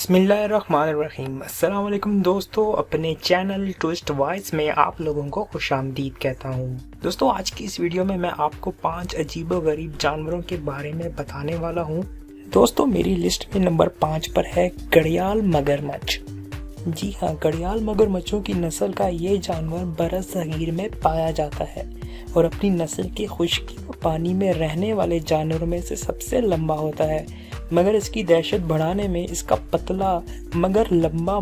बिस्मिल्लाहिर्रहमानिर्रहीम। अस्सलाम वालेकुम दोस्तों, अपने चैनल ट्विस्ट वॉइस में आप लोगों को खुशामदीद कहता हूँ। दोस्तों, आज की इस वीडियो में मैं आपको 5 अजीबोगरीब जानवरों के बारे में बताने वाला हूँ। दोस्तों, मेरी लिस्ट में नंबर 5 पर है घड़ियाल मगरमच्छ। जी हाँ, घड़ियाल मगरमच्छों की नस्ल का ये जानवर बरसगीर में पाया जाता है और अपनी नस्ल के खुश्की और पानी में रहने वाले जानवरों में से सबसे लंबा होता है, मगर इसकी दहशत बढ़ाने में इसका पतला मगर लंबा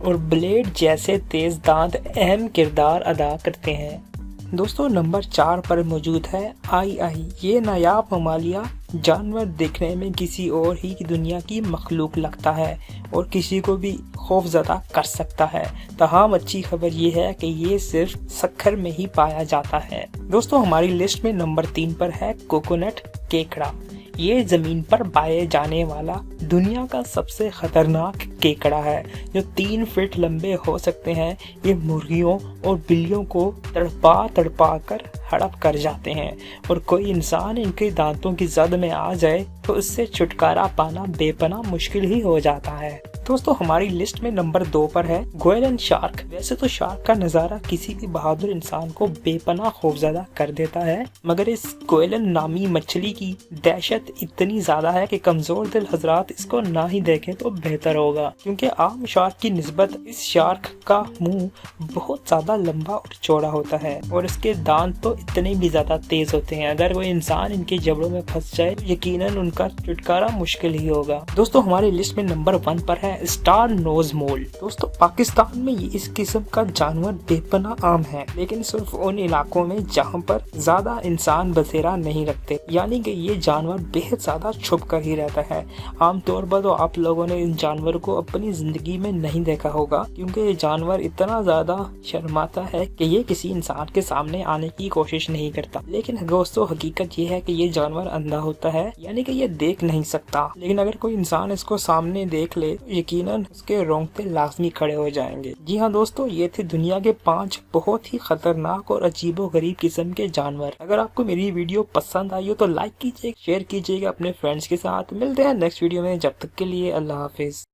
और ब्लेड जैसे तेज दांत अहम किरदार अदा करते हैं। दोस्तों, नंबर 4 पर मौजूद है आई। ये नायाब ममालिया जानवर देखने में किसी और ही दुनिया की मखलूक लगता है और किसी को भी खौफजदा कर सकता है। तमाम अच्छी खबर ये है कि ये सिर्फ सक्खर में ही पाया जाता है। दोस्तों, हमारी लिस्ट में नंबर 3 पर है कोकोनट केकड़ा। ये जमीन पर पाए जाने वाला दुनिया का सबसे खतरनाक केकड़ा है, जो 3 फीट लंबे हो सकते हैं। ये मुर्गियों और बिल्लियों को तड़पा कर हड़प कर जाते हैं और कोई इंसान इनके दांतों की जद में आ जाए तो इससे छुटकारा पाना बेपनाह मुश्किल ही हो जाता है। दोस्तों, हमारी लिस्ट में नंबर 2 पर है गोएलन शार्क। वैसे तो शार्क का नजारा किसी भी बहादुर इंसान को बेपनाह खौफजदा कर देता है, मगर इस गोएलन नामी मछली की दहशत इतनी ज्यादा है कि कमजोर दिल हजरात इसको ना ही देखें तो बेहतर होगा, क्योंकि आम शार्क की निस्बत इस शार्क का मुंह बहुत ज्यादा लंबा और चौड़ा होता है और इसके दांत तो इतने भी ज्यादा तेज होते हैं। अगर कोई इंसान इनके जबड़ों में फंस जाए तो यकीनन उनका छुटकारा मुश्किल ही होगा। दोस्तों, हमारी लिस्ट में नंबर 1 पर है स्टार नोज मोल। दोस्तों, पाकिस्तान में ये इस किस्म का जानवर बेपनाह आम है, लेकिन सिर्फ उन इलाकों में जहाँ पर ज्यादा इंसान बसेरा नहीं रखते, यानी कि ये जानवर बेहद ज्यादा छुप कर ही रहता है। आमतौर पर तो आप लोगों ने इन जानवर को अपनी जिंदगी में नहीं देखा होगा, क्योंकि ये जानवर इतना ज्यादा शर्माता है कि ये किसी इंसान के सामने आने की कोशिश नहीं करता। लेकिन दोस्तों, हकीकत ये है कि ये जानवर अंधा होता है, यानी कि ये देख नहीं सकता। लेकिन अगर कोई इंसान इसको सामने देख ले तो यकीनन उसके रोंगटे लाजमी खड़े हो जाएंगे। जी हाँ दोस्तों, ये थे दुनिया के 5 बहुत ही खतरनाक और अजीबोगरीब किस्म के जानवर। अगर आपको मेरी वीडियो पसंद आई हो तो लाइक कीजिए, शेयर कीजिएगा अपने फ्रेंड्स के साथ। मिलते हैं नेक्स्ट वीडियो में, जब तक के लिए अल्लाह हाफिज।